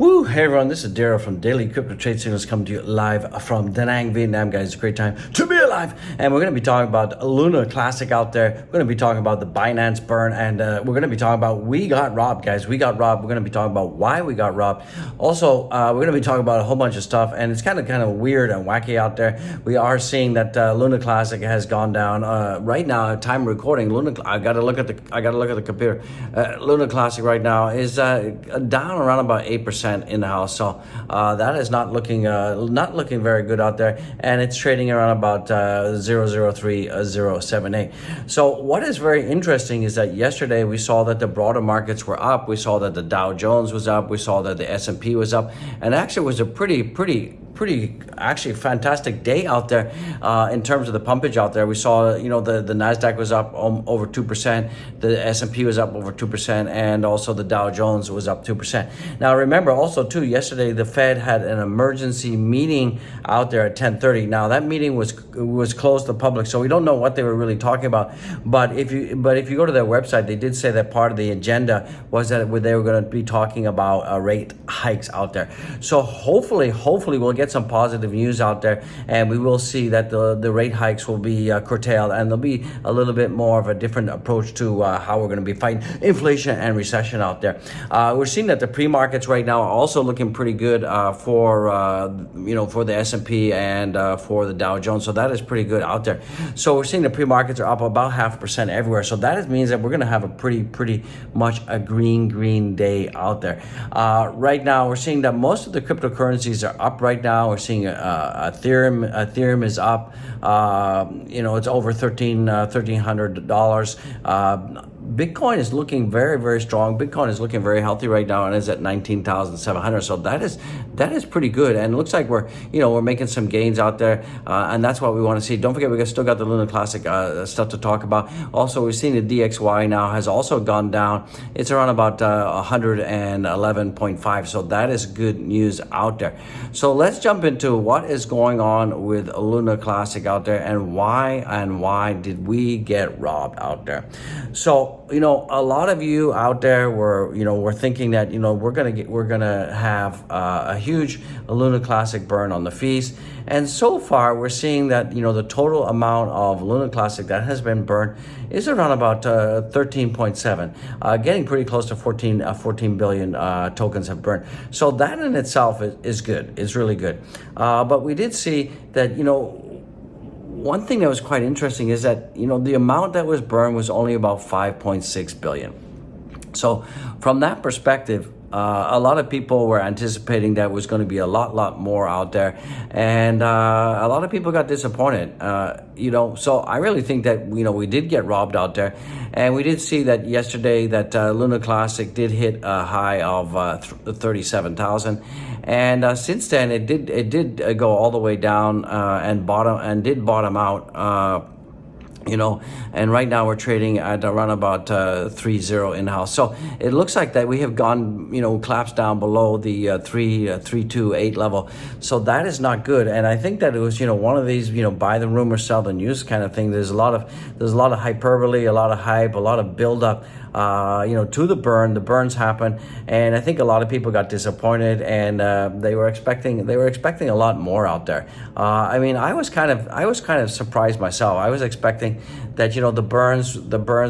Woo! Hey everyone, this is Daryl from Daily Crypto Trade Signals coming to you live from Da Nang, Vietnam, guys. It's a great time to be alive. And we're going to be talking about Luna Classic out there. We're going to be talking about the Binance burn, and we're going to be talking about we got robbed, guys. We got robbed. We're going to be talking about why we got robbed. Also, we're going to be talking about a whole bunch of stuff, and it's kind of weird and wacky out there. We are seeing that Luna Classic has gone down right now. Time recording, I got to look at the computer. Luna Classic right now is down around about 8%. In the house, so that is not looking very good out there, and it's trading around about 0.03078. So what is very interesting is that yesterday we saw that the broader markets were up. We saw that the Dow Jones was up. We saw that the S&P was up, and actually it was a pretty actually fantastic day out there in terms of the pumpage out there. We saw, the Nasdaq was up over 2%, the S&P was up over 2%, and also the Dow Jones was up 2%. Now remember also too, yesterday the Fed had an emergency meeting out there at 10:30. Now that meeting was closed to the public, so we don't know what they were really talking about. But if you go to their website, they did say that part of the agenda was that they were going to be talking about rate hikes out there. So hopefully we'll get some positive news out there, and we will see that the rate hikes will be curtailed, and there'll be a little bit more of a different approach to how we're going to be fighting inflation and recession out there. We're seeing that the pre-markets right now are also looking pretty good for the S&P and for the Dow Jones, so that is pretty good out there. So we're seeing the pre-markets are up about 0.5% everywhere, so that means that we're going to have a pretty much a green day out there. Right now we're seeing that most of the cryptocurrencies are up right now. We're seeing Ethereum is up. It's over $1,300. Bitcoin is looking very strong. Bitcoin is looking very healthy right now and is at 19,700. So that is pretty good. And it looks like we're making some gains out there, and that's what we want to see. Don't forget, we still got the Luna Classic stuff to talk about. Also, we're seeing the DXY now has also gone down. It's around about 111.5. So that is good news out there. So let's jump into what is going on with Luna Classic out there, and why did we get robbed out there. So a lot of you out there were thinking that we're gonna have a huge Luna Classic burn on the fees, and so far we're seeing that the total amount of Luna Classic that has been burned is around about 13.7, getting pretty close to 14 billion tokens have burned. So that in itself is good. It's really good. But we did see that one thing that was quite interesting is that the amount that was burned was only about 5.6 billion. So from that perspective, a lot of people were anticipating that was going to be a lot more out there, and a lot of people got disappointed. So I really think that we did get robbed out there, and we did see that yesterday that Luna Classic did hit a high of 37,000, and since then it did go all the way down and bottom out. And right now we're trading at around about 3.0 in-house. So it looks like that we have gone, collapsed down below the 3.28 level. So that is not good. And I think that it was, one of these, buy the rumor, sell the news kind of thing. There's a lot of hyperbole, a lot of hype, a lot of buildup, to the burn. The burns happen, and I think a lot of people got disappointed, and they were expecting a lot more out there. I was kind of surprised myself. I was expecting that the burns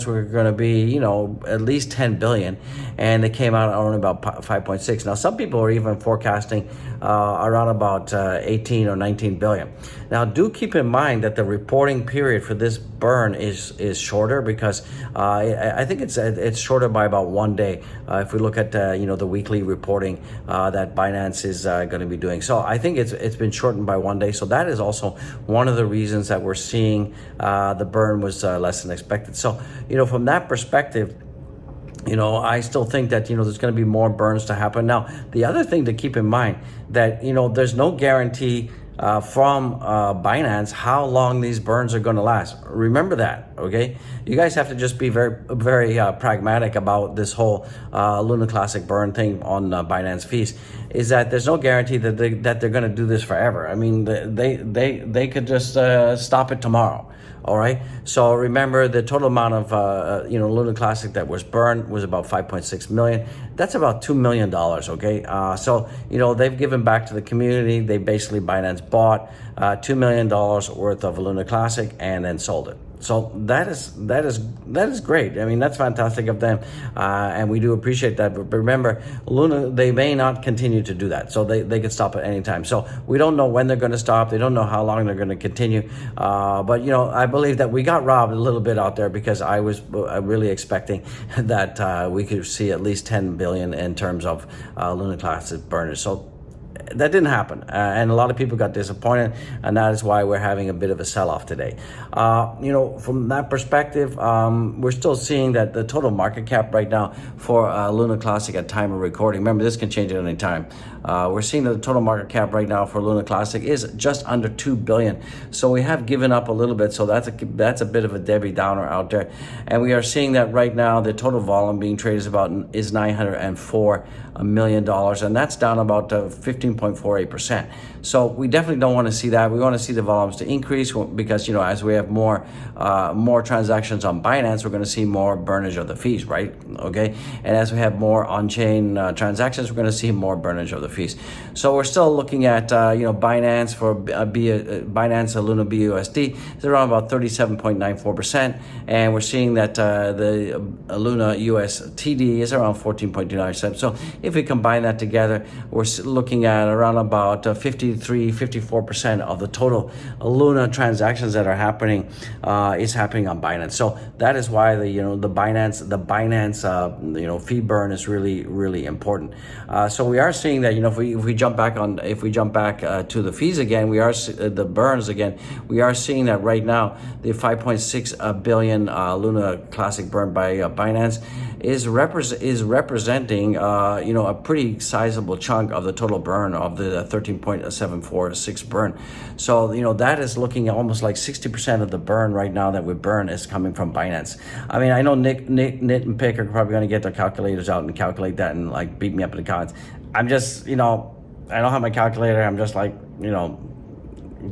were going to be at least 10 billion, and they came out only about 5.6. Now some people are even forecasting around about 18 or 19 billion. Now do keep in mind that the reporting period for this burn is shorter, because I think it's shorter by about 1 day if we look at the weekly reporting that Binance is going to be doing. So I think it's been shortened by 1 day. So that is also one of the reasons that we're seeing the burn was less than expected. So from that perspective, I still think that there's going to be more burns to happen. Now the other thing to keep in mind that there's no guarantee from Binance how long these burns are going to last. Remember that, okay? You guys have to just be very pragmatic about this whole Luna Classic burn thing on Binance fees. Is that there's no guarantee that they're going to do this forever. I mean, they could just stop it tomorrow. All right. So remember, the total amount of Luna Classic that was burned was about 5.6 million. That's about $2 million. Okay. So they've given back to the community. They basically, Binance bought $2 million worth of Luna Classic and then sold it. So that is great. I mean, that's fantastic of them, and we do appreciate that. But remember, Luna, they may not continue to do that, so they could stop at any time. So we don't know when they're going to stop. They don't know how long they're going to continue. But I believe that we got robbed a little bit out there, because I was really expecting that we could see at least 10 billion in terms of Luna Classic burners. So that didn't happen, and a lot of people got disappointed, and that is why we're having a bit of a sell-off today. From that perspective, we're still seeing that the total market cap right now for Luna Classic at time of recording, remember this can change at any time, we're seeing that the total market cap right now for Luna Classic is just under 2 billion. So we have given up a little bit, so that's a bit of a Debbie Downer out there, and we are seeing that right now the total volume being traded is $904 million, and that's down about 15.48%. So we definitely don't want to see that. We want to see the volumes to increase, because as we have more transactions on Binance, we're going to see more burnage of the fees, right? Okay, and as we have more on-chain transactions, we're going to see more burnage of the fees. So we're still looking at Binance for Binance Luna BUSD is around about 37.94%, and we're seeing that the Luna USTD is around 14.29%. So if we combine that together, we're looking at around about 54% of the total Luna transactions that are happening is happening on Binance. So that is why the Binance fee burn is really important. So we are seeing that if we jump back to the fees again, we are the burns again. We are seeing that right now the 5.6 billion Luna Classic burn by Binance is representing a pretty sizable chunk of the total burn of the 13.746 burn. So that is looking at almost like 60% of the burn right now that we burn is coming from Binance. I mean, I know Nick and Pick are probably going to get their calculators out and calculate that and like beat me up in the comments. I'm just I don't have my calculator. I'm just like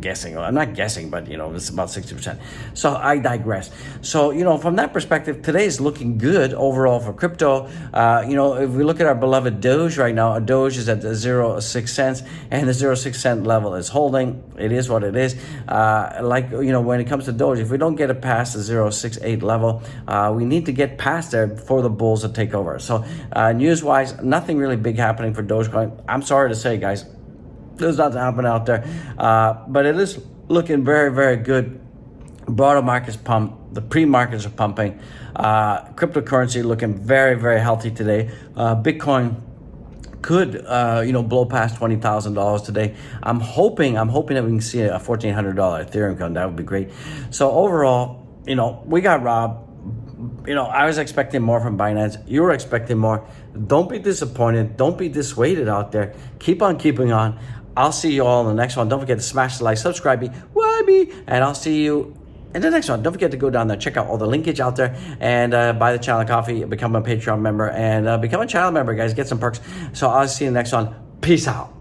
guessing. Well, I'm not guessing, but it's about 60%. So I digress. So from that perspective, today is looking good overall for crypto. If we look at our beloved Doge right now, a Doge is at the 0.6 cents, and the 0.6 cent level is holding. It is what it is. When it comes to Doge, if we don't get it past the 0.68 level, we need to get past there before the bulls to take over. So news-wise, nothing really big happening for Dogecoin. I'm sorry to say, guys, there's nothing happening out there, but it is looking very, very good. Broader markets pump, the pre-markets are pumping. Cryptocurrency looking very, very healthy today. Bitcoin could blow past $20,000 today. I'm hoping that we can see a $1,400 Ethereum come. That would be great. So overall, we got robbed. I was expecting more from Binance. You were expecting more. Don't be disappointed. Don't be dissuaded out there. Keep on keeping on. I'll see you all in the next one. Don't forget to smash the like, subscribe, and I'll see you in the next one. Don't forget to go down there, check out all the linkage out there, and buy the channel coffee, become a Patreon member, and become a channel member, guys. Get some perks. So I'll see you in the next one. Peace out.